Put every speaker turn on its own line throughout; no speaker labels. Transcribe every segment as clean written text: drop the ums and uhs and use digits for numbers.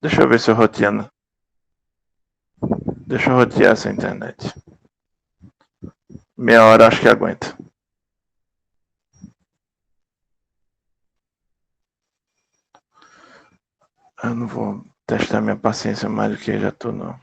Deixa eu ver se eu roteando. Deixa eu rotear essa internet. Meia hora acho que aguenta. Eu não vou testar minha paciência mais do que já tô, não.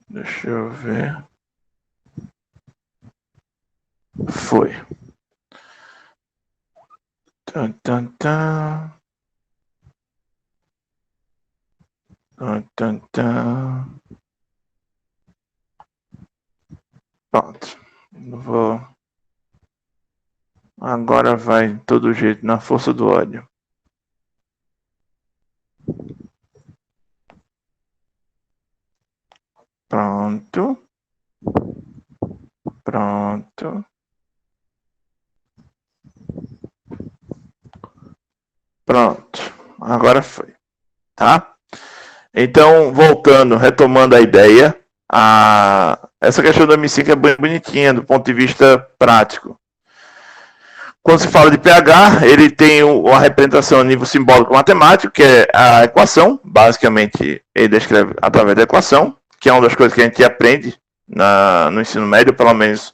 Deixa eu ver. Foi. Tan, tan, tan. Tan, tan, tan. Pronto. Vou. Agora vai de todo jeito, na força do ódio. Pronto. Pronto. Pronto. Agora foi. Tá? Então, voltando, retomando a ideia, essa questão do M5 é bem bonitinha do ponto de vista prático. Quando se fala de pH, ele tem uma representação a nível simbólico matemático, que é a equação. Basicamente, ele descreve através da equação, que é uma das coisas que a gente aprende no ensino médio, pelo menos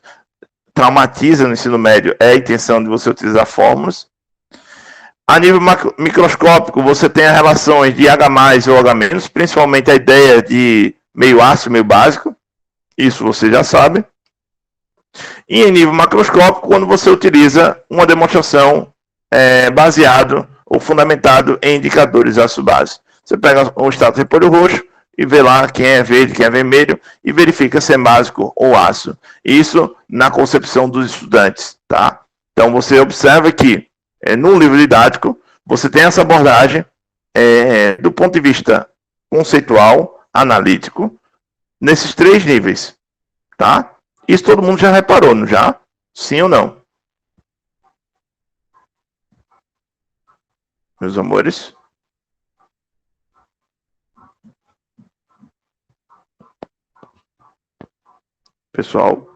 traumatiza no ensino médio, é a intenção de você utilizar fórmulas. A nível microscópico, você tem as relações de H+, ou H-, principalmente a ideia de meio ácido, meio básico. Isso você já sabe. E em nível macroscópico, quando você utiliza uma demonstração baseado ou fundamentado em indicadores ácido-base. Você pega o extrato de repolho roxo e vê lá quem é verde, quem é vermelho, e verifica se é básico ou ácido. Isso na concepção dos estudantes, tá? Então você observa que no livro didático você tem essa abordagem do ponto de vista conceitual, analítico, nesses 3 níveis, tá? Isso todo mundo já reparou, não já? Sim ou não? Meus amores? Pessoal?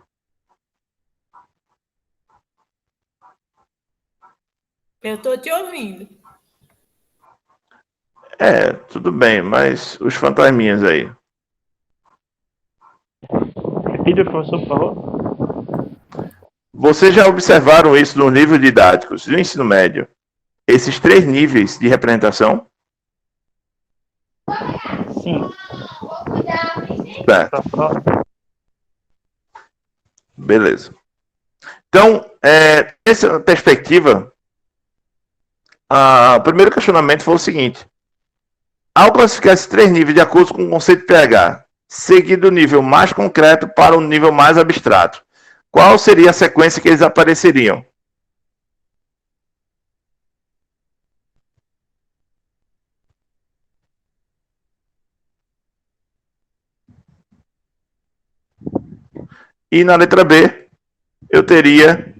Eu estou te ouvindo.
Tudo bem, mas os fantasminhas aí.
Repita, professor, por favor.
Vocês já observaram isso nos livros didáticos do ensino médio? Esses 3 níveis de representação?
Sim.
Certo. Beleza. Então, nessa perspectiva, o primeiro questionamento foi o seguinte. Ao classificar esses 3 níveis de acordo com o conceito de pH, seguindo do nível mais concreto para o nível mais abstrato, qual seria a sequência que eles apareceriam? E na letra B, eu teria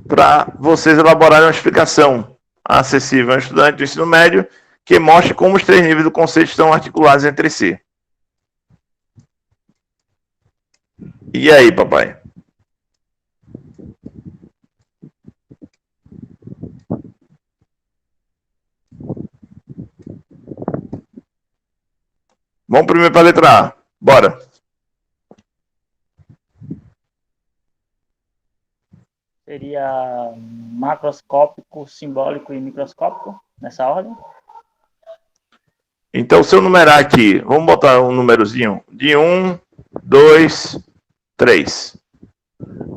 para vocês elaborarem uma explicação acessível ao estudante do ensino médio que mostre como os 3 níveis do conceito estão articulados entre si. E aí, papai? Vamos primeiro para a letra A. Bora.
Seria macroscópico, simbólico e microscópico, nessa ordem?
Então, se eu numerar aqui, vamos botar um númerozinho de 1, 2, 3.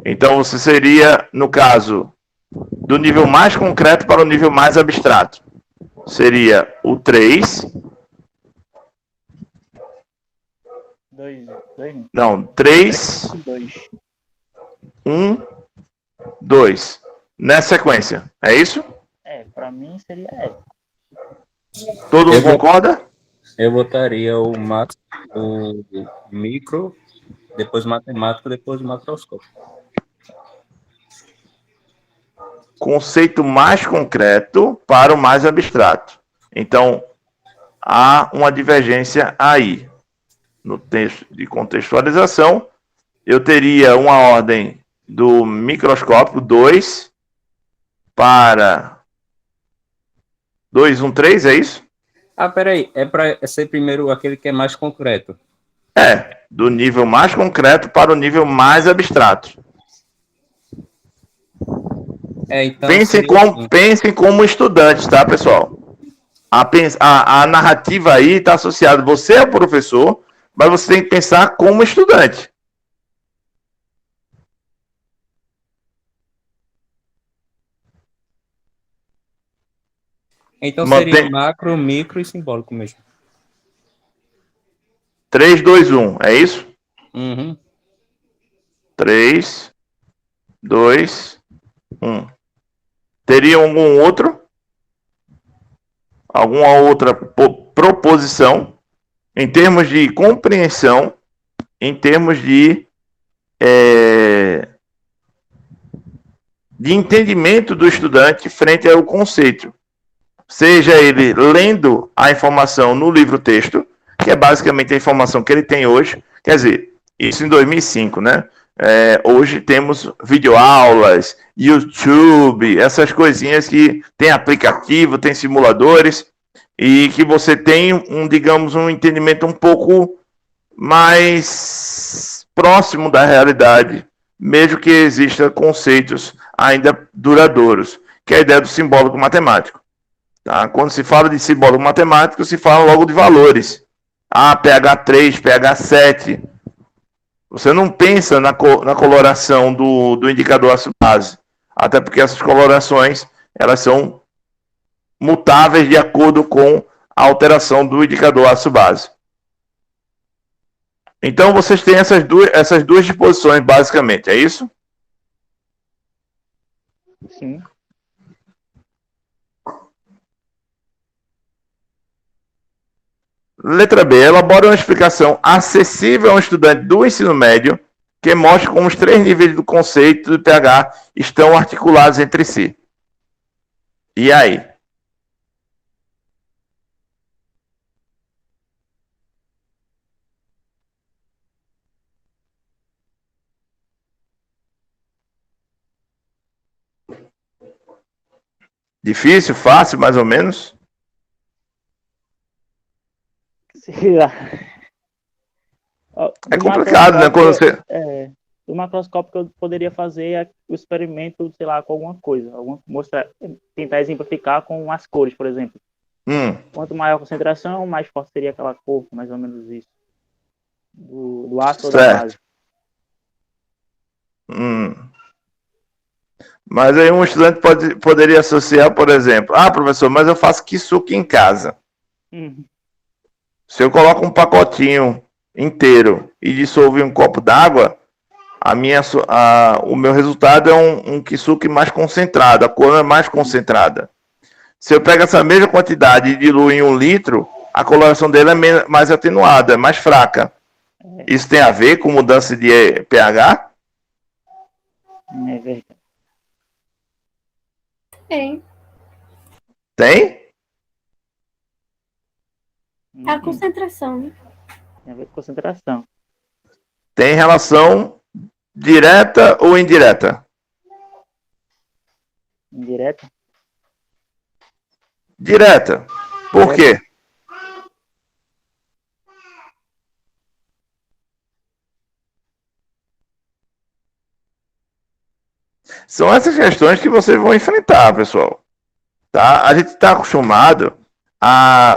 Então, você seria, no caso, do nível mais concreto para o nível mais abstrato. Seria o 3.
2.
Não, 3, 1, 2. Nessa sequência, é isso?
Para mim seria
Todo mundo concorda?
Eu botaria o micro, depois matemático, depois macroscópico.
conceito mais concreto para o mais abstrato. Então, há uma divergência aí. No texto de contextualização, eu teria uma ordem do microscópio 2 para 2, 1, 3, é isso?
Ah, peraí. É para ser primeiro aquele que é mais concreto.
Do nível mais concreto para o nível mais abstrato.
Então
Pensem como estudantes, tá, pessoal? A narrativa aí está associada. Você é o professor, mas você tem que pensar como estudante.
Então seria macro, micro e simbólico mesmo.
3, 2, 1, é isso?
Uhum.
3, 2, 1. Teria algum outro? Alguma outra proposição em termos de compreensão, em termos de entendimento do estudante frente ao conceito? Seja ele lendo a informação no livro-texto, que é basicamente a informação que ele tem hoje, quer dizer, isso em 2005, né? Hoje temos videoaulas, YouTube, essas coisinhas que tem aplicativo, tem simuladores, e que você tem digamos, um entendimento um pouco mais próximo da realidade, mesmo que existam conceitos ainda duradouros, que é a ideia do simbólico matemático. Tá? Quando se fala de simbólico matemático, se fala logo de valores. pH 3, pH 7. Você não pensa na coloração do indicador ácido-base. Até porque essas colorações elas são mutáveis de acordo com a alteração do indicador ácido-base. Então vocês têm essas duas disposições basicamente, é isso?
Sim.
Letra B. Elabora uma explicação acessível a um estudante do ensino médio que mostre como os 3 níveis do conceito do pH estão articulados entre si. E aí? Difícil, fácil, mais ou menos?
Sei lá.
É complicado, né? Quando você...
Do macroscópio eu poderia fazer o experimento, sei lá, com alguma coisa. Tentar exemplificar com as cores, por exemplo. Quanto maior a concentração, mais forte seria aquela cor, mais ou menos isso. Do ácido ou da base.
Mas aí um estudante poderia associar, por exemplo, professor, mas eu faço kisuke em casa. Se eu coloco um pacotinho inteiro e dissolvo em um copo d'água, o meu resultado é um kisuke mais concentrado, a cor é mais concentrada. Se eu pego essa mesma quantidade e diluo em 1 litro, a coloração dele é mais atenuada, é mais fraca. Isso tem a ver com mudança de pH?
É verdade.
Tem.
Tem?
A concentração, né?
Tem a ver com concentração.
Tem relação direta ou indireta?
Indireta?
Direta. Por quê? São essas questões que vocês vão enfrentar, pessoal. Tá? A gente está acostumado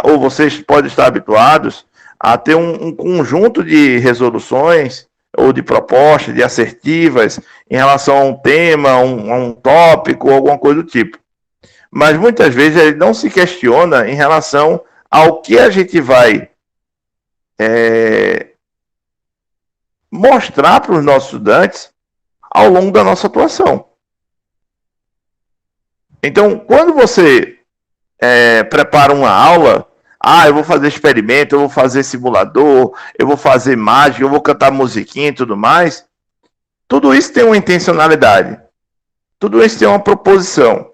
ou vocês podem estar habituados a ter um conjunto de resoluções ou de propostas, de assertivas em relação a um tema, a um tópico, alguma coisa do tipo. Mas muitas vezes ele não se questiona em relação ao que a gente vai mostrar para os nossos estudantes ao longo da nossa atuação. Então, quando você prepara uma aula, eu vou fazer experimento, eu vou fazer simulador, eu vou fazer mágica, eu vou cantar musiquinha e tudo mais, tudo isso tem uma intencionalidade. tudo isso tem uma proposição.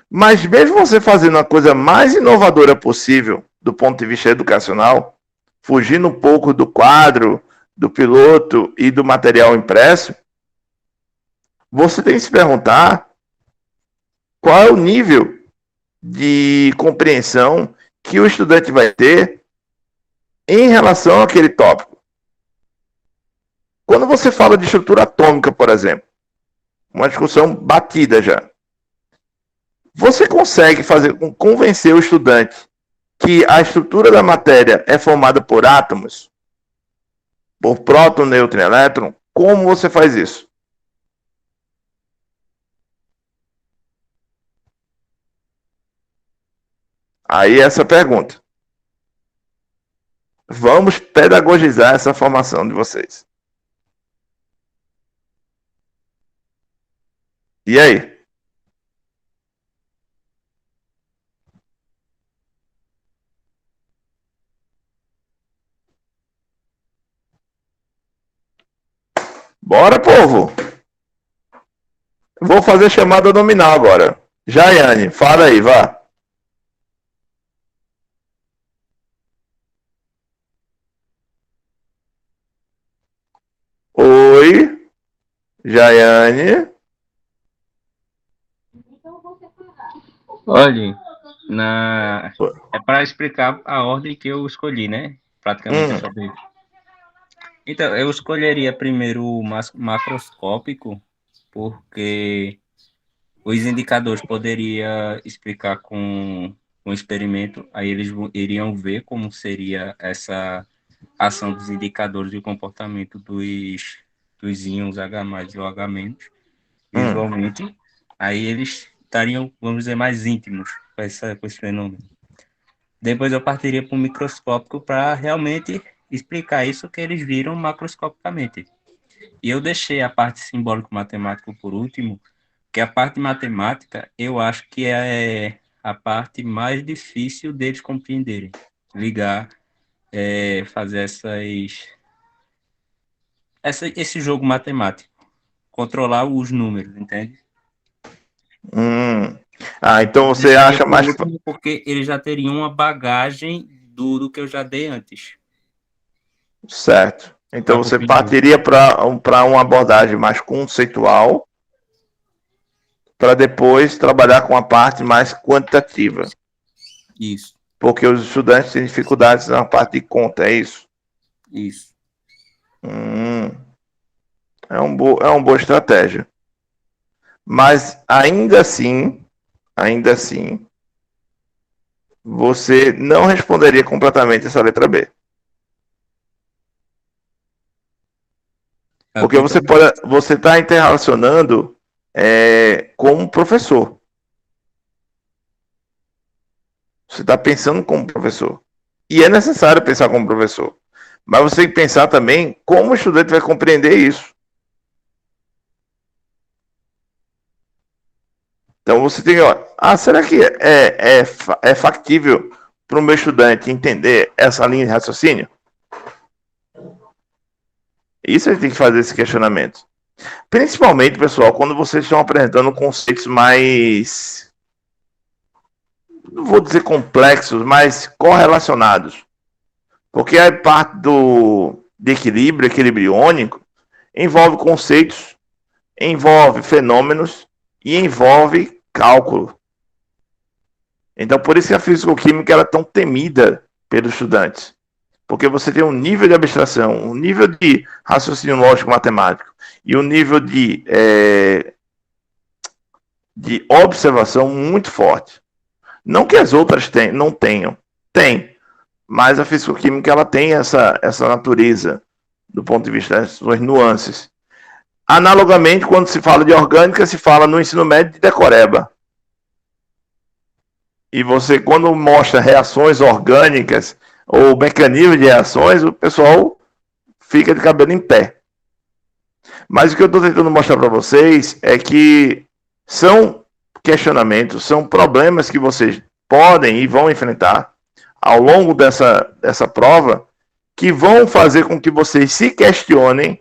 Mas mesmo você fazendo a coisa mais inovadora possível, do ponto de vista educacional, fugindo um pouco do quadro, do piloto e do material impresso, você tem que se perguntar qual é o nível de compreensão que o estudante vai ter em relação àquele tópico. Quando você fala de estrutura atômica, por exemplo, uma discussão batida já, você consegue convencer o estudante que a estrutura da matéria é formada por átomos, por próton, nêutron e elétron? Como você faz isso? Aí essa pergunta. Vamos pedagogizar essa formação de vocês. E aí? Bora, povo! Vou fazer chamada nominal agora. Jaiane, fala aí, vá. Oi, Jaiane.
Olha, é para explicar a ordem que eu escolhi, né? Praticamente sobre isso. Então, eu escolheria primeiro o macroscópico, porque os indicadores poderia explicar com um experimento, aí eles iriam ver como seria essa ação dos indicadores e o comportamento dos íons H+, ou H-, visualmente. Aí eles estariam, vamos dizer, mais íntimos com esse fenômeno. Depois eu partiria para o microscópico para realmente explicar isso que eles viram macroscopicamente. E eu deixei a parte simbólico-matemática por último, que a parte matemática eu acho que é a parte mais difícil deles compreenderem. Ligar, fazer esse jogo matemático. Controlar os números, entende?
Então você acha mais...
Porque eles já teriam uma bagagem do que eu já dei antes.
Certo. Então você partiria para uma abordagem mais conceitual, para depois trabalhar com a parte mais quantitativa.
Isso.
Porque os estudantes têm dificuldades na parte de conta, é isso?
Isso.
É uma boa estratégia. Mas ainda assim, você não responderia completamente essa letra B. Porque você está interrelacionando com um professor. Você está pensando como professor. E é necessário pensar como professor. Mas você tem que pensar também como o estudante vai compreender isso. Então você tem, será que é factível para o meu estudante entender essa linha de raciocínio? Isso a gente tem que fazer esse questionamento. Principalmente, pessoal, quando vocês estão apresentando conceitos mais, não vou dizer complexos, mas correlacionados. Porque a parte de equilíbrio iônico, envolve conceitos, envolve fenômenos e envolve cálculo. Então, por isso que a físico-química ela é tão temida pelos estudantes. Porque você tem um nível de abstração, um nível de raciocínio lógico-matemático e um nível de observação muito forte. Não que as outras não tenham. Tem. Mas a físico-química ela tem essa natureza do ponto de vista das suas nuances. Analogamente, quando se fala de orgânica, se fala no ensino médio de decoreba. E você, quando mostra reações orgânicas ou mecanismo de reações, o pessoal fica de cabelo em pé. Mas o que eu estou tentando mostrar para vocês é que são questionamentos, são problemas que vocês podem e vão enfrentar ao longo dessa prova, que vão fazer com que vocês se questionem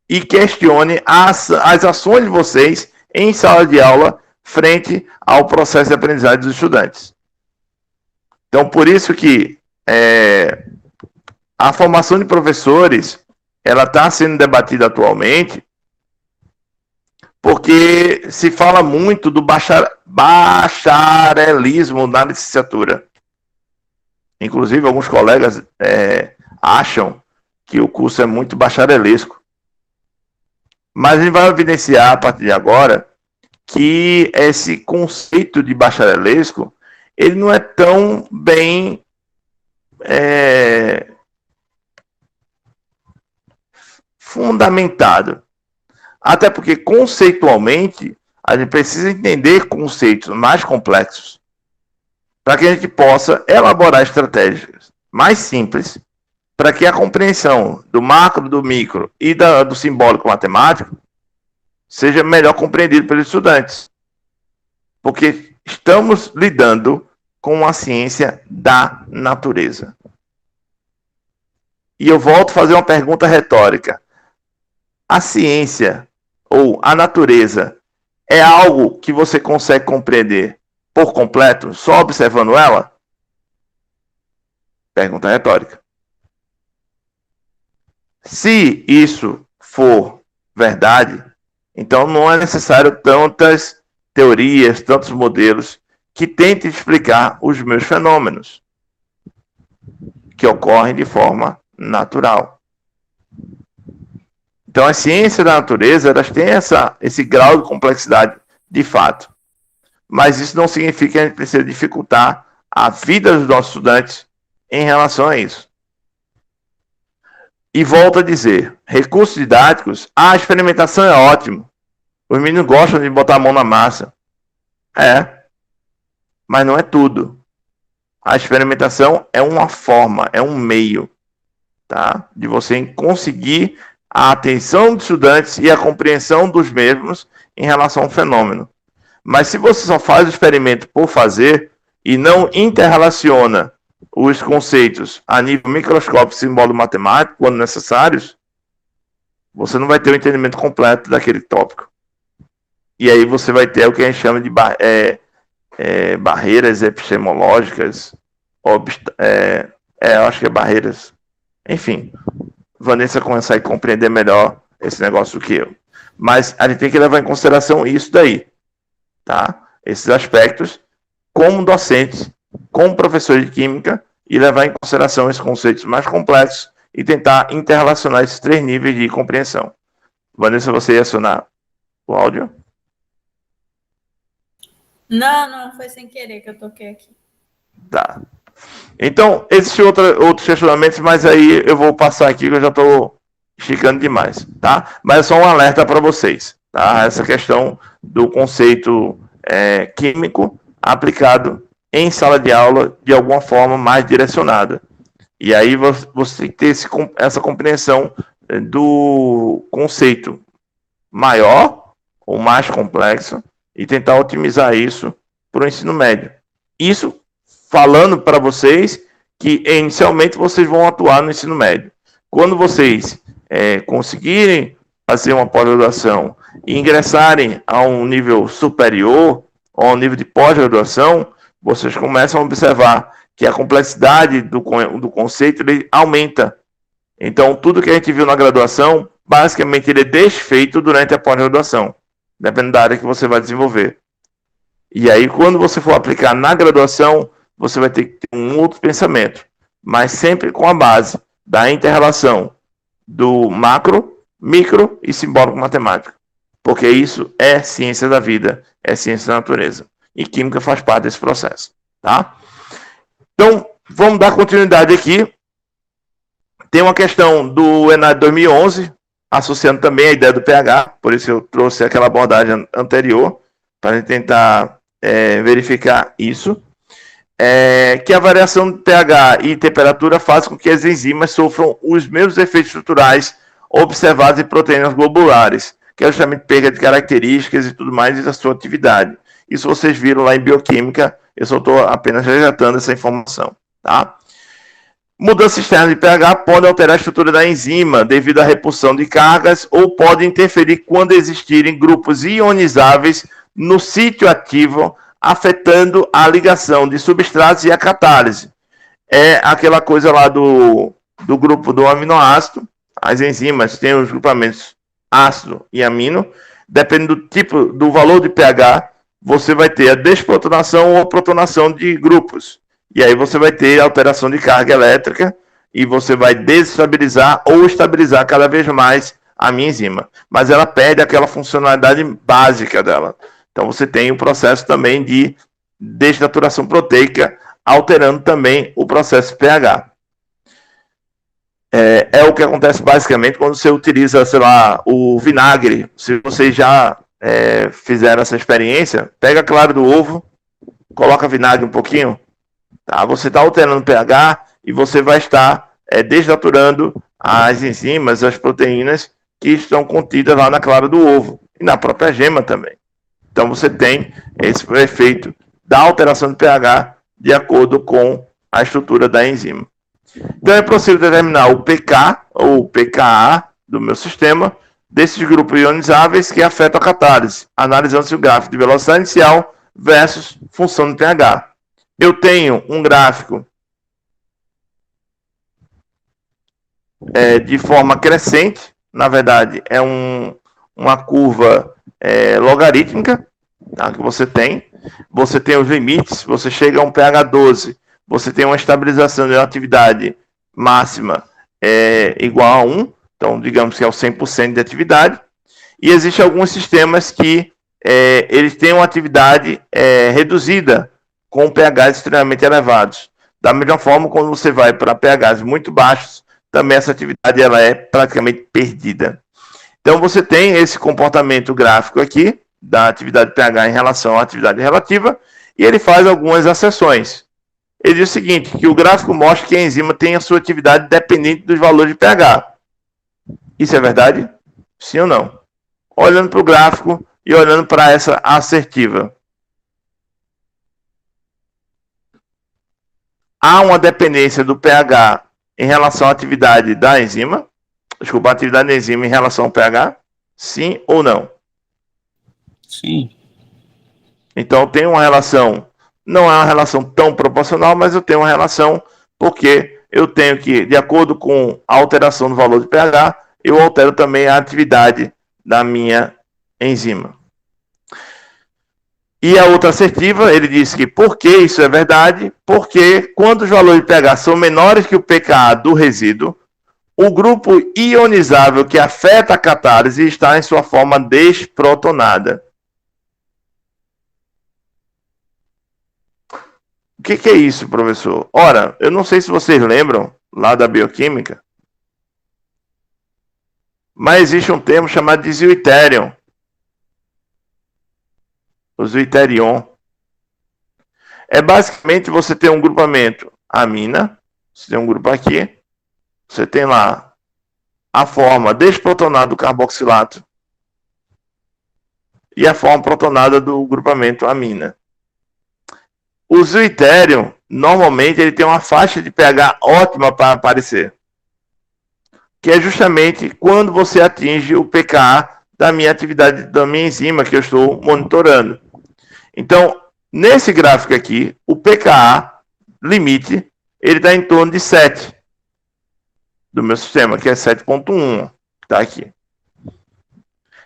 e questione as ações de vocês em sala de aula frente ao processo de aprendizagem dos estudantes. Então, por isso que a formação de professores ela está sendo debatida atualmente, porque se fala muito do bacharelismo na licenciatura. Inclusive, alguns colegas acham que o curso é muito bacharelesco. Mas a gente vai evidenciar, a partir de agora, que esse conceito de bacharelesco, ele não é tão bem fundamentado. Até porque, conceitualmente, a gente precisa entender conceitos mais complexos para que a gente possa elaborar estratégias mais simples para que a compreensão do macro, do micro e do simbólico matemático seja melhor compreendido pelos estudantes. Porque estamos lidando com a ciência da natureza. E eu volto a fazer uma pergunta retórica. A ciência ou a natureza é algo que você consegue compreender por completo só observando ela? Pergunta retórica. Se isso for verdade, então não é necessário tantas teorias, tantos modelos que tentem explicar os meus fenômenos que ocorrem de forma natural. Então, a ciência da natureza, elas têm esse grau de complexidade de fato. Mas isso não significa que a gente precisa dificultar a vida dos nossos estudantes em relação a isso. E volto a dizer, recursos didáticos, a experimentação é ótimo. Os meninos gostam de botar a mão na massa. Mas não é tudo. A experimentação é uma forma, é um meio, tá? De você conseguir a atenção dos estudantes e a compreensão dos mesmos em relação ao fenômeno. Mas se você só faz o experimento por fazer e não interrelaciona os conceitos a nível microscópico, simbólico matemático, quando necessários, você não vai ter o entendimento completo daquele tópico. E aí você vai ter o que a gente chama de barreiras epistemológicas, eu acho que é barreiras, enfim. Vanessa consegue compreender melhor esse negócio do que eu. Mas a gente tem que levar em consideração isso daí, tá? Esses aspectos, como docentes, como professores de química, e levar em consideração esses conceitos mais complexos e tentar interrelacionar esses 3 níveis de compreensão. Vanessa, você ia acionar o áudio?
Não, foi sem querer que eu toquei aqui.
Tá. Então, existem outros questionamentos, mas aí eu vou passar aqui que eu já estou esticando demais, tá? Mas é só um alerta para vocês, tá? Essa questão do conceito químico aplicado em sala de aula de alguma forma mais direcionada. E aí você tem que ter essa compreensão do conceito maior ou mais complexo e tentar otimizar isso para o ensino médio. Isso falando para vocês que inicialmente vocês vão atuar no ensino médio. Quando vocês conseguirem fazer uma pós-graduação e ingressarem a um nível superior, ou a um nível de pós-graduação, vocês começam a observar que a complexidade do conceito ele aumenta. Então, tudo que a gente viu na graduação, basicamente ele é desfeito durante a pós-graduação, dependendo da área que você vai desenvolver. E aí, quando você for aplicar na graduação, você vai ter que ter um outro pensamento, mas sempre com a base da inter-relação do macro, micro e simbólico matemático, porque isso é ciência da vida, é ciência da natureza, e química faz parte desse processo, tá? Então, vamos dar continuidade aqui. Tem uma questão do ENAD 2011, associando também a ideia do pH, por isso eu trouxe aquela abordagem anterior, para tentar verificar isso. Que a variação de pH e temperatura faz com que as enzimas sofram os mesmos efeitos estruturais observados em proteínas globulares, que é justamente perda de características e tudo mais da sua atividade. Isso vocês viram lá em bioquímica, eu só estou apenas resgatando essa informação, tá? Mudança externa de pH pode alterar a estrutura da enzima devido à repulsão de cargas ou pode interferir quando existirem grupos ionizáveis no sítio ativo, afetando a ligação de substratos e a catálise. É aquela coisa lá do grupo do aminoácido. As enzimas têm os grupamentos ácido e amino. Dependendo do tipo, do valor de pH, você vai ter a desprotonação ou a protonação de grupos. E aí você vai ter alteração de carga elétrica e você vai desestabilizar ou estabilizar cada vez mais a minha enzima. Mas ela perde aquela funcionalidade básica dela. Então você tem o processo também de desnaturação proteica, alterando também o processo pH. É o que acontece basicamente quando você utiliza, sei lá, o vinagre. Se vocês já fizeram essa experiência, pega a clara do ovo, coloca vinagre um pouquinho, tá? Você está alterando o pH e você vai estar desnaturando as enzimas, as proteínas que estão contidas lá na clara do ovo e na própria gema também. Então você tem esse efeito da alteração de pH de acordo com a estrutura da enzima. Então é possível determinar o pK ou pKa do meu sistema desses grupos ionizáveis que afetam a catálise, analisando-se o gráfico de velocidade inicial versus função do pH. Eu tenho um gráfico de forma crescente, na verdade é uma curva logarítmica, tá, que você tem os limites, você chega a um pH 12, você tem uma estabilização de atividade máxima igual a 1, então digamos que é o 100% de atividade, e existem alguns sistemas que eles têm uma atividade reduzida com pHs extremamente elevados. Da mesma forma, quando você vai para pHs muito baixos, também essa atividade ela é praticamente perdida. Então você tem esse comportamento gráfico aqui, da atividade pH em relação à atividade relativa, e ele faz algumas acessões. Ele diz o seguinte, que o gráfico mostra que a enzima tem a sua atividade dependente dos valores de pH. Isso é verdade? Sim ou não? Olhando para o gráfico e olhando para essa assertiva. Há uma dependência do pH em relação à atividade da enzima? Desculpa, a atividade da enzima em relação ao pH? Sim ou não?
Sim.
Então tem uma relação, não é uma relação tão proporcional, mas eu tenho uma relação porque eu tenho que, de acordo com a alteração do valor de pH, eu altero também a atividade da minha enzima. E a outra assertiva, ele diz que por que isso é verdade? Porque quando os valores de pH são menores que o pKa do resíduo, o grupo ionizável que afeta a catálise está em sua forma desprotonada. O que é isso, professor? Ora, eu não sei se vocês lembram lá da bioquímica, mas existe um termo chamado de zwitterion. O zwitterion. É basicamente você ter um grupamento amina, você tem um grupo aqui, você tem lá a forma desprotonada do carboxilato e a forma protonada do grupamento amina. O zwitterion, normalmente, ele tem uma faixa de pH ótima para aparecer, que é justamente quando você atinge o pKa da minha atividade, da minha enzima que eu estou monitorando. Então, nesse gráfico aqui, o pKa limite, ele está em torno de 7 do meu sistema, que é 7.1, está aqui.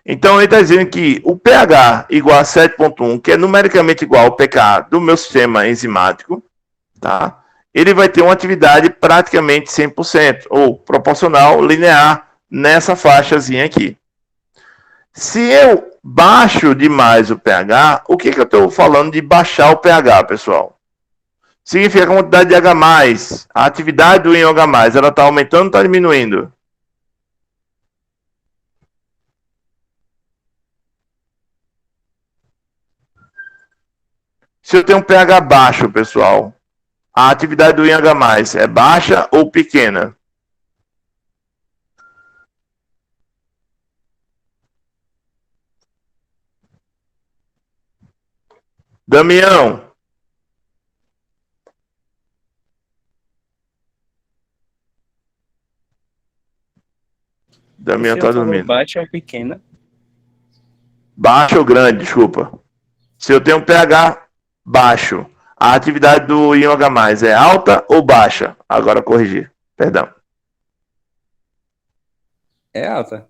Então, ele está dizendo que o pH igual a 7.1, que é numericamente igual ao pKa do meu sistema enzimático, tá? Ele vai ter uma atividade praticamente 100%, ou proporcional, linear, nessa faixazinha aqui. Se eu baixo demais o pH, o que eu estou falando de baixar o pH, pessoal? Significa que a quantidade de H+, a atividade do íon H+, ela está aumentando ou está diminuindo? Se eu tenho um pH baixo, pessoal, a atividade do íon H+ é baixa ou pequena? Damião. Damião tá dormindo.
Baixa ou pequena?
Baixo ou grande, desculpa. Se eu tenho um pH baixo, a atividade do íon H+, é alta ou baixa? Agora corrigir. Perdão.
É alta.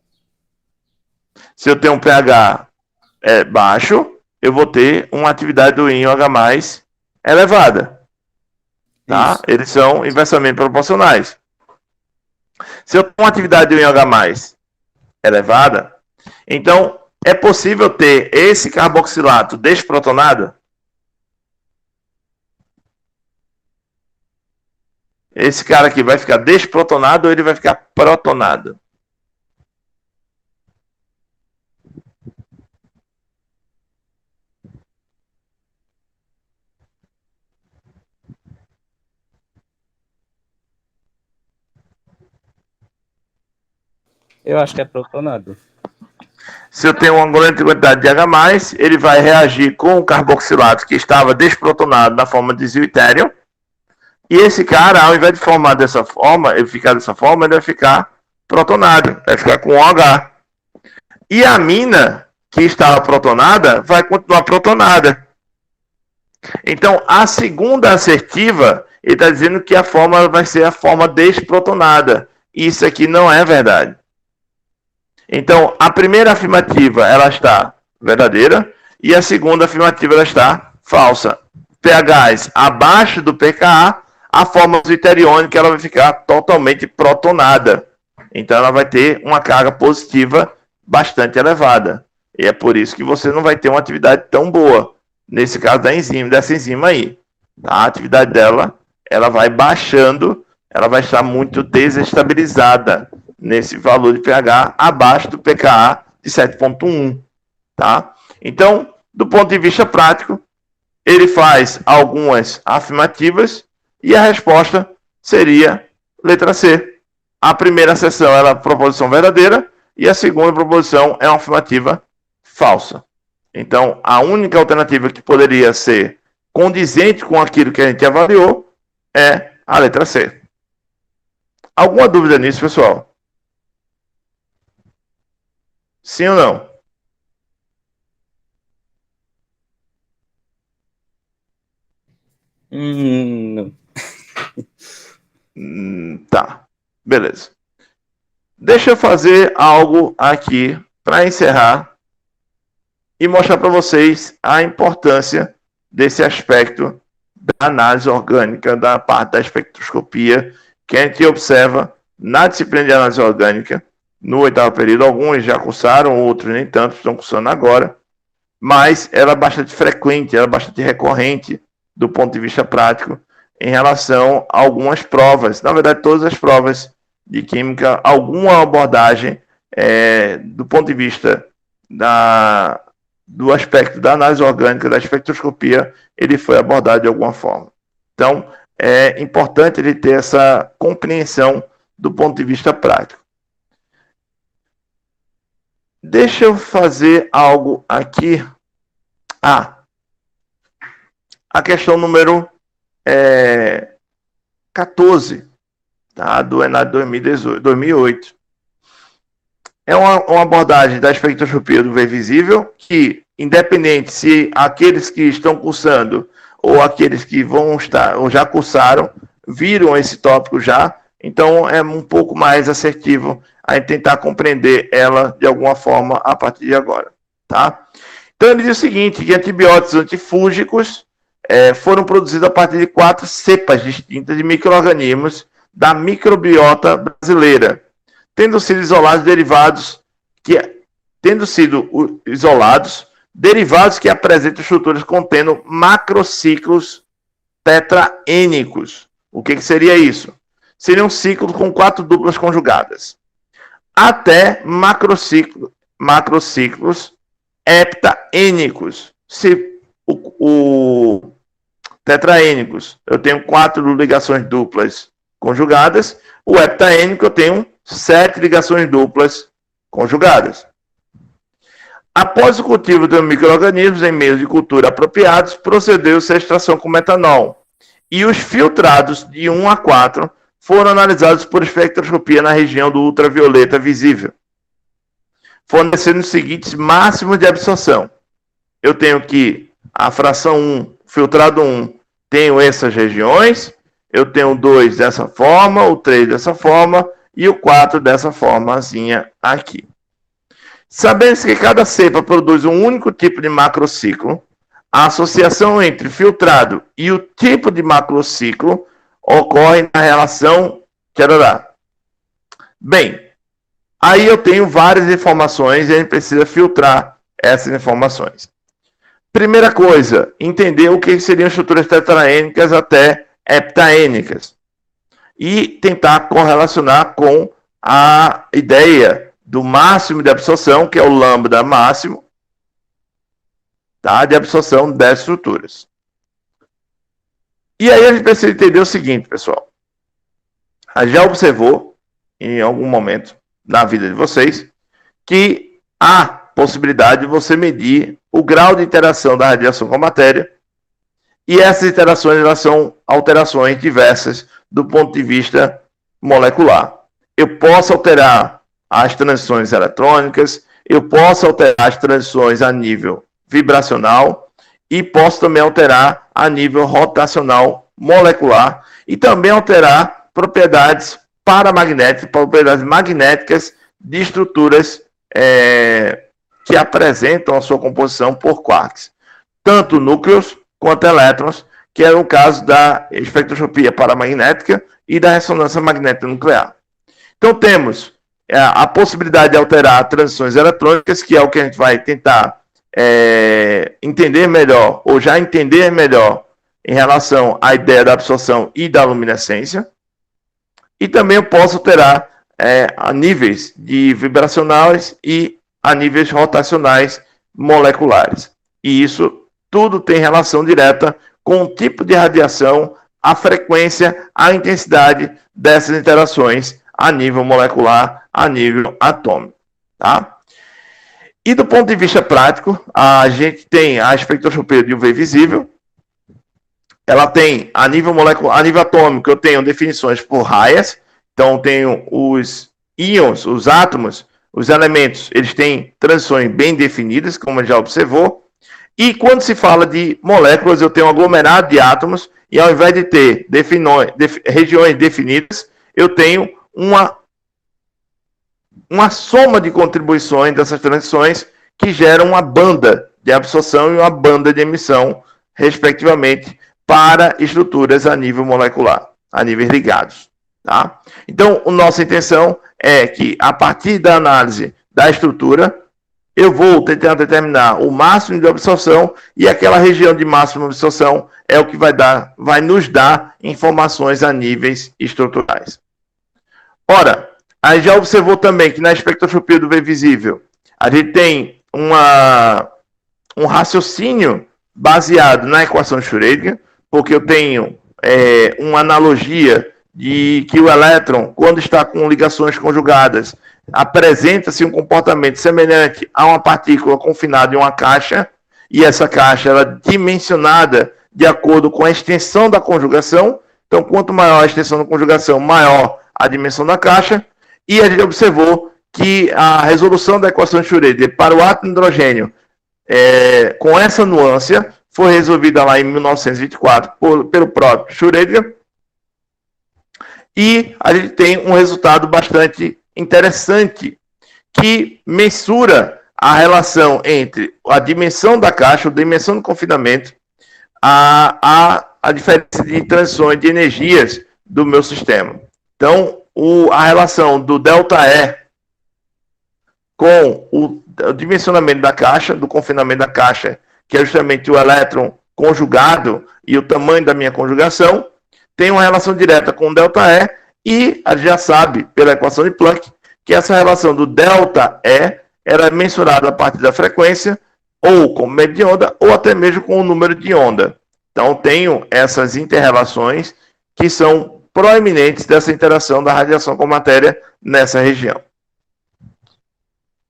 Se eu tenho um pH baixo, eu vou ter uma atividade do íon H+ elevada. Tá?
Isso.
Eles são inversamente proporcionais. Se eu tenho uma atividade do íon H+ elevada, então é possível ter esse carboxilato desprotonado? Esse cara aqui vai ficar desprotonado ou ele vai ficar protonado?
Eu acho que é protonado.
Se eu tenho uma grande quantidade de H+, ele vai reagir com o carboxilato que estava desprotonado na forma de deutério. E esse cara, ao invés de formar dessa forma, ele ficar dessa forma, ele vai ficar protonado, vai ficar com OH. E a amina que estava protonada vai continuar protonada. Então, a segunda assertiva, ele está dizendo que a forma vai ser a forma desprotonada. Isso aqui não é verdade. Então, a primeira afirmativa, ela está verdadeira, e a segunda afirmativa, ela está falsa. pHs abaixo do pKa, a forma deuteriônica, ela vai ficar totalmente protonada. Então, ela vai ter uma carga positiva bastante elevada. E é por isso que você não vai ter uma atividade tão boa, nesse caso da enzima, dessa enzima aí. A atividade dela, ela vai baixando, ela vai estar muito desestabilizada nesse valor de pH abaixo do pKa de 7,1, tá? Então, do ponto de vista prático, ele faz algumas afirmativas e a resposta seria letra C. A primeira seção é a proposição verdadeira e a segunda proposição é uma afirmativa falsa. Então, a única alternativa que poderia ser condizente com aquilo que a gente avaliou é a letra C. Alguma dúvida nisso, pessoal? Sim ou não?
Não.
Tá. Beleza. Deixa eu fazer algo aqui para encerrar e mostrar para vocês a importância desse aspecto da análise orgânica, da parte da espectroscopia que a gente observa na disciplina de análise orgânica no 8º período. Alguns já cursaram, outros nem tanto, estão cursando agora, mas ela é bastante frequente, ela é bastante recorrente do ponto de vista prático em relação a algumas provas, na verdade todas as provas de química, alguma abordagem do ponto de vista do aspecto da análise orgânica, da espectroscopia, ele foi abordado de alguma forma. Então, é importante ele ter essa compreensão do ponto de vista prático. Deixa eu fazer algo aqui. A questão número 14, tá? Do ENAD 2008. É uma abordagem da espectroscopia do V visível que, independente se aqueles que estão cursando ou aqueles que vão estar ou já cursaram, viram esse tópico já, então é um pouco mais assertivo a tentar compreender ela de alguma forma a partir de agora, tá? Então ele diz o seguinte, que antibióticos antifúngicos foram produzidos a partir de 4 cepas distintas de micro-organismos da microbiota brasileira, tendo sido isolados derivados que apresentam estruturas contendo macrociclos tetraênicos. O que seria isso? Seria um ciclo com 4 duplas conjugadas. Até macrociclos heptaênicos. Se o tetraênicos eu tenho 4 ligações duplas conjugadas, o heptaênico eu tenho 7 ligações duplas conjugadas. Após o cultivo de micro-organismos em meios de cultura apropriados, procedeu-se a extração com metanol. E os filtrados de 1 a 4 foram analisados por espectroscopia na região do ultravioleta visível. fornecendo os seguintes máximos de absorção. Eu tenho que a fração 1, filtrado 1, tenho essas regiões, eu tenho o 2 dessa forma, o 3 dessa forma e o 4 dessa formazinha aqui. Sabendo que cada cepa produz um único tipo de macrociclo, a associação entre filtrado e o tipo de macrociclo ocorre na relação tcharará. Bem, aí eu tenho várias informações e a gente precisa filtrar essas informações. Primeira coisa, entender o que seriam estruturas tetraênicas até heptaênicas. E tentar correlacionar com a ideia do máximo de absorção, que é o lambda máximo, tá, de absorção das estruturas. E aí a gente precisa entender o seguinte, pessoal. A gente já observou, em algum momento na vida de vocês, que há possibilidade de você medir o grau de interação da radiação com a matéria, e essas interações elas são alterações diversas do ponto de vista molecular. Eu posso alterar as transições eletrônicas, eu posso alterar as transições a nível vibracional e posso também alterar a nível rotacional molecular e também alterar propriedades paramagnéticas, propriedades magnéticas de estruturas que apresentam a sua composição por quarks, tanto núcleos quanto elétrons, que é o caso da espectroscopia paramagnética e da ressonância magnética nuclear. Então temos a possibilidade de alterar transições eletrônicas, que é o que a gente vai tentar entender melhor, ou já entender melhor em relação à ideia da absorção e da luminescência. E também eu posso alterar a níveis de vibracionais e a níveis rotacionais moleculares. E isso tudo tem relação direta com o tipo de radiação, a frequência, a intensidade dessas interações a nível molecular, a nível atômico. Tá? E do ponto de vista prático, a gente tem a espectroscopia de UV visível. Ela tem, a nível molecular, a nível atômico, eu tenho definições por raias. Então, eu tenho os íons, os átomos, os elementos, eles têm transições bem definidas, como já observou. E quando se fala de moléculas, eu tenho um aglomerado de átomos, e ao invés de ter regiões definidas, eu tenho uma soma de contribuições dessas transições que geram uma banda de absorção e uma banda de emissão, respectivamente, para estruturas a nível molecular, a níveis ligados. Tá? Então, a nossa intenção é que, a partir da análise da estrutura, eu vou tentar determinar o máximo de absorção, e aquela região de máxima absorção é o que vai nos dar informações a níveis estruturais. Ora, a gente já observou também que na espectroscopia do UV visível, a gente tem um raciocínio baseado na equação de Schrödinger, porque eu tenho uma analogia de que o elétron, quando está com ligações conjugadas, apresenta-se um comportamento semelhante a uma partícula confinada em uma caixa, e essa caixa ela é dimensionada de acordo com a extensão da conjugação. Então, quanto maior a extensão da conjugação, maior a dimensão da caixa. E a gente observou que a resolução da equação de Schrödinger para o átomo de hidrogênio, com essa nuance, foi resolvida lá em 1924 pelo próprio Schrödinger. E a gente tem um resultado bastante interessante, que mensura a relação entre a dimensão da caixa, a dimensão do confinamento, a diferença de transições de energias do meu sistema. Então, a relação do ΔE com o dimensionamento da caixa, do confinamento da caixa, que é justamente o elétron conjugado e o tamanho da minha conjugação, tem uma relação direta com o ΔE, e a gente já sabe, pela equação de Planck, que essa relação do ΔE era mensurada a partir da frequência, ou com média de onda, ou até mesmo com o número de onda. Então, tenho essas interrelações que são proeminentes dessa interação da radiação com a matéria nessa região.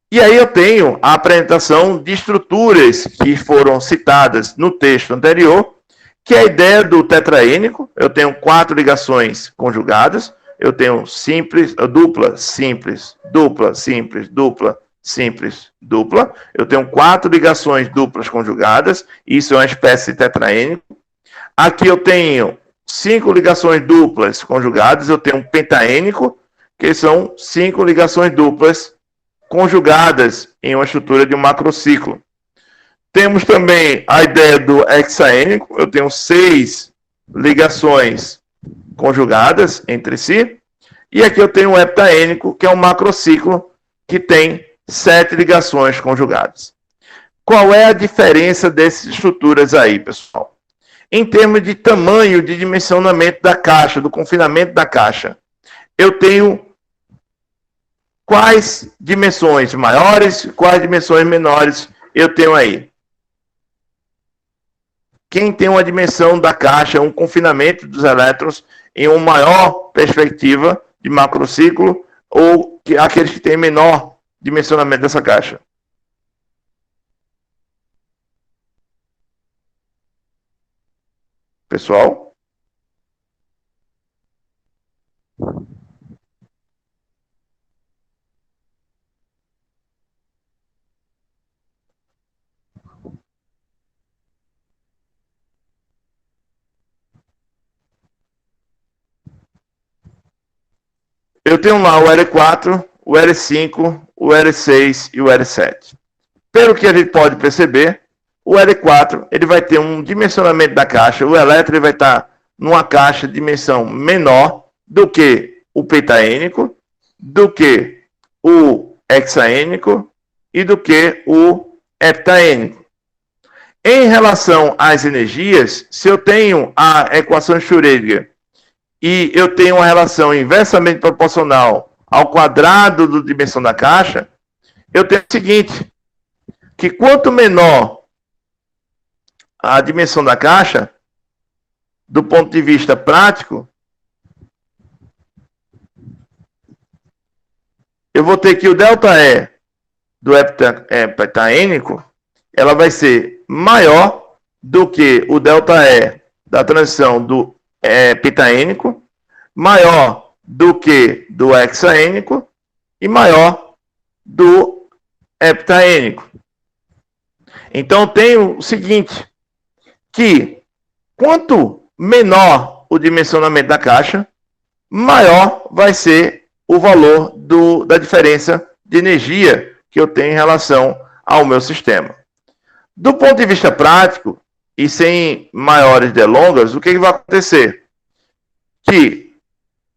E aí eu tenho a apresentação de estruturas que foram citadas no texto anterior, que é a ideia do tetraênico. Eu tenho 4 ligações conjugadas, eu tenho simples, dupla, simples, dupla, simples, dupla, simples dupla. Eu tenho 4 ligações duplas conjugadas. Isso é uma espécie de tetraênico. Aqui eu tenho 5 ligações duplas conjugadas. Eu tenho um pentaênico, que são 5 ligações duplas conjugadas em uma estrutura de um macrociclo. Temos também a ideia do hexaênico. Eu tenho 6 ligações conjugadas entre si. E aqui eu tenho o heptaênico, que é um macrociclo que tem 7 ligações conjugadas. Qual é a diferença dessas estruturas aí, pessoal? Em termos de tamanho de dimensionamento da caixa, do confinamento da caixa, eu tenho quais dimensões maiores, quais dimensões menores eu tenho aí? Quem tem uma dimensão da caixa, um confinamento dos elétrons em uma maior perspectiva de macrociclo, ou aqueles que têm menor dimensionamento dessa caixa? Pessoal? Eu tenho lá o L4, o L5, o L6 e o L7. Pelo que a gente pode perceber, o L4 ele vai ter um dimensionamento da caixa, o elétron ele vai estar numa caixa de dimensão menor do que o pentaênico, do que o hexaênico e do que o heptaênico. Em relação às energias, se eu tenho a equação de Schrödinger e eu tenho uma relação inversamente proporcional ao quadrado da dimensão da caixa, eu tenho o seguinte, que quanto menor a dimensão da caixa, do ponto de vista prático, eu vou ter que o ΔE do heptaênico, ela vai ser maior do que o ΔE da transição do pentaênico, maior do que do hexaênico e maior do heptaênico. Então tem o seguinte, que quanto menor o dimensionamento da caixa, maior vai ser o valor da diferença de energia que eu tenho em relação ao meu sistema. Do ponto de vista prático, e sem maiores delongas, o que vai acontecer? Que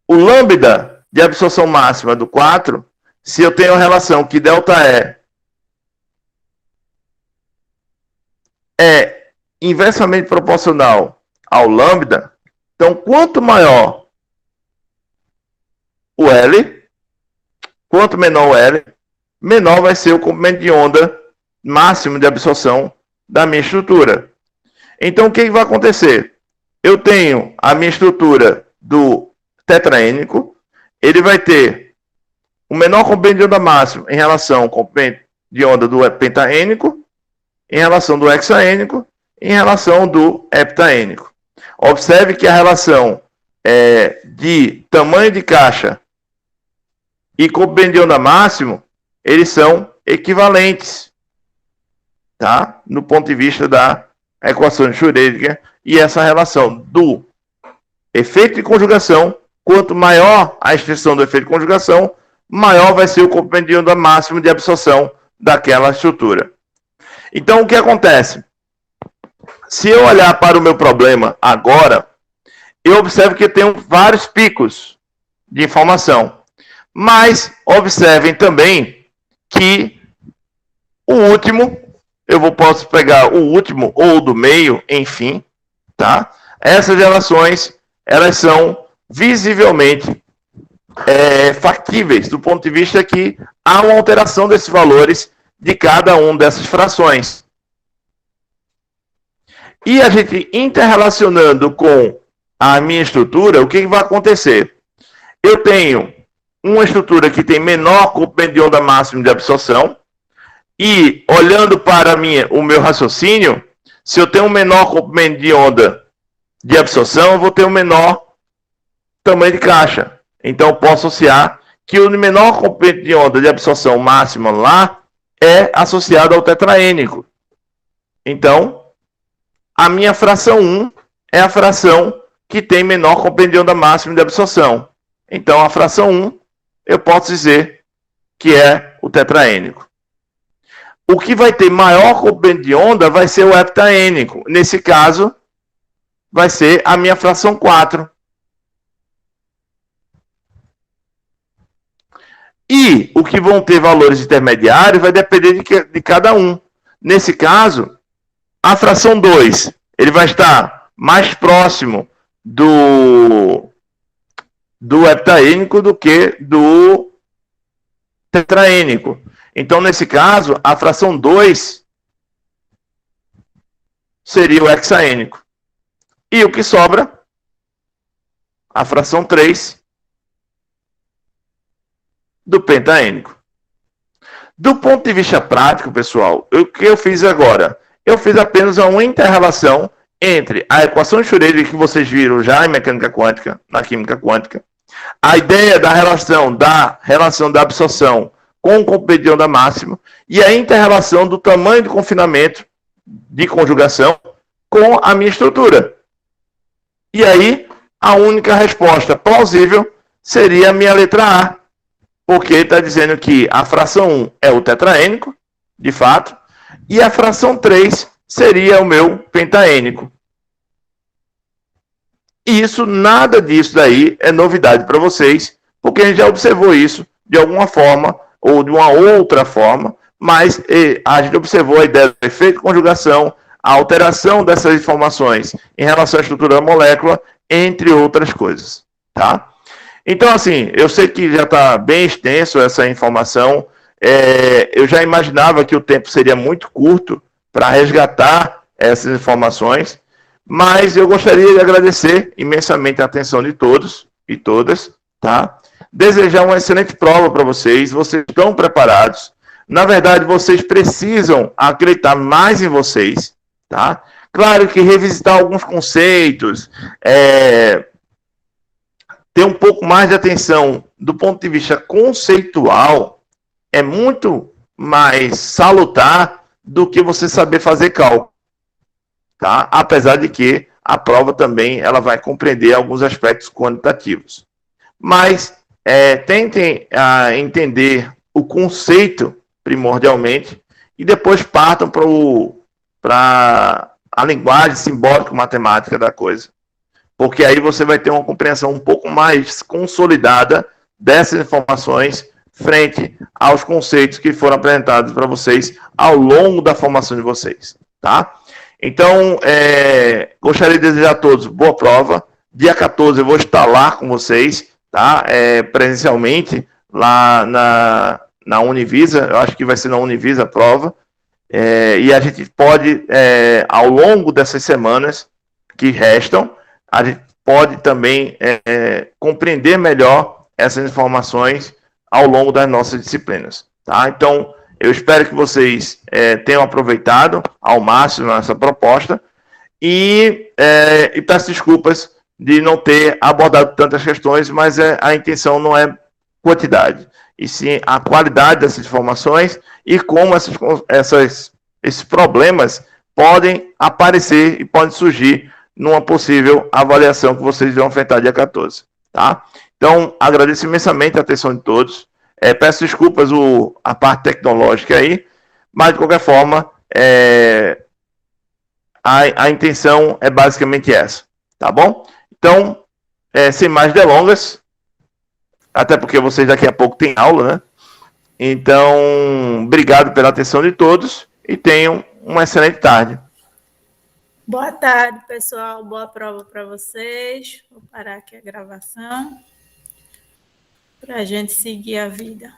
o lambda de absorção máxima do 4, se eu tenho a relação que ΔE é inversamente proporcional ao lambda, então quanto maior o L, quanto menor o L, menor vai ser o comprimento de onda máximo de absorção da minha estrutura. Então, o que vai acontecer? Eu tenho a minha estrutura do tetraênico, ele vai ter o menor comprimento de onda máximo em relação ao comprimento de onda do pentaênico, em relação do hexaênico, em relação do heptaênico. Observe que a relação de tamanho de caixa e comprimento de onda máximo, eles são equivalentes, tá? No ponto de vista da equação de Schrödinger, e essa relação do efeito de conjugação, quanto maior a extensão do efeito de conjugação, maior vai ser o comprimento de onda máximo de absorção daquela estrutura. Então, o que acontece? Se eu olhar para o meu problema agora, eu observo que eu tenho vários picos de informação. Mas observem também que o último, posso pegar o último ou o do meio, enfim, tá? Essas relações, elas são visivelmente factíveis, do ponto de vista que há uma alteração desses valores de cada uma dessas frações. E a gente interrelacionando com a minha estrutura, o que vai acontecer? Eu tenho uma estrutura que tem menor comprimento de onda máximo de absorção, e olhando para o meu raciocínio, se eu tenho um menor comprimento de onda de absorção, eu vou ter um menor tamanho de caixa. Então, eu posso associar que o menor comprimento de onda de absorção máxima lá é associado ao tetraênico. Então, a minha fração 1 é a fração que tem menor compendio onda máxima de absorção. Então, a fração 1, eu posso dizer que é o tetraênico. O que vai ter maior compêndio de onda vai ser o heptaênico. Nesse caso, vai ser a minha fração 4. E o que vão ter valores intermediários vai depender de cada um. Nesse caso, a fração 2, ele vai estar mais próximo do heptaênico do que do tetraênico. Então, nesse caso, a fração 2 seria o hexaênico. E o que sobra? A fração 3 do pentaênico. Do ponto de vista prático, pessoal, o que eu fiz agora? Eu fiz apenas uma inter-relação entre a equação de Schrödinger que vocês viram já em mecânica quântica, na química quântica, a ideia da relação da absorção com o comprimento de onda máximo e a inter-relação do tamanho de confinamento de conjugação com a minha estrutura. E aí, a única resposta plausível seria a minha letra A, porque está dizendo que a fração 1 é o tetraênico, de fato, e a fração 3 seria o meu pentaênico. E isso, nada disso daí é novidade para vocês, porque a gente já observou isso de alguma forma ou de uma outra forma, mas a gente observou a ideia do efeito de conjugação, a alteração dessas informações em relação à estrutura da molécula, entre outras coisas, tá? Então, assim, eu sei que já está bem extenso essa informação, eu já imaginava que o tempo seria muito curto para resgatar essas informações, mas eu gostaria de agradecer imensamente a atenção de todos e todas, tá? Desejar uma excelente prova para vocês, vocês estão preparados. Na verdade, vocês precisam acreditar mais em vocês, tá? Claro que revisitar alguns conceitos, ter um pouco mais de atenção do ponto de vista conceitual é muito mais salutar do que você saber fazer cálculo, tá? Apesar de que a prova também ela vai compreender alguns aspectos quantitativos. Mas tentem entender o conceito primordialmente e depois partam para a linguagem simbólica matemática da coisa. Porque aí você vai ter uma compreensão um pouco mais consolidada dessas informações frente aos conceitos que foram apresentados para vocês ao longo da formação de vocês, tá? Então, gostaria de desejar a todos boa prova. Dia 14 eu vou estar lá com vocês, tá? Presencialmente, lá na Univisa, eu acho que vai ser na Univisa a prova, e a gente pode, ao longo dessas semanas que restam, a gente pode também compreender melhor essas informações ao longo das nossas disciplinas, tá? Então, eu espero que vocês tenham aproveitado ao máximo essa proposta e peço desculpas de não ter abordado tantas questões, mas a intenção não é quantidade, e sim a qualidade dessas informações e como esses problemas podem aparecer e podem surgir numa possível avaliação que vocês vão enfrentar dia 14, tá? Então, agradeço imensamente a atenção de todos. Peço desculpas a parte tecnológica aí, mas de qualquer forma, a intenção é basicamente essa, tá bom? Então, sem mais delongas, até porque vocês daqui a pouco têm aula, né? Então, obrigado pela atenção de todos e tenham uma excelente tarde.
Boa tarde, pessoal. Boa prova para vocês. Vou parar aqui a gravação para a gente seguir a vida.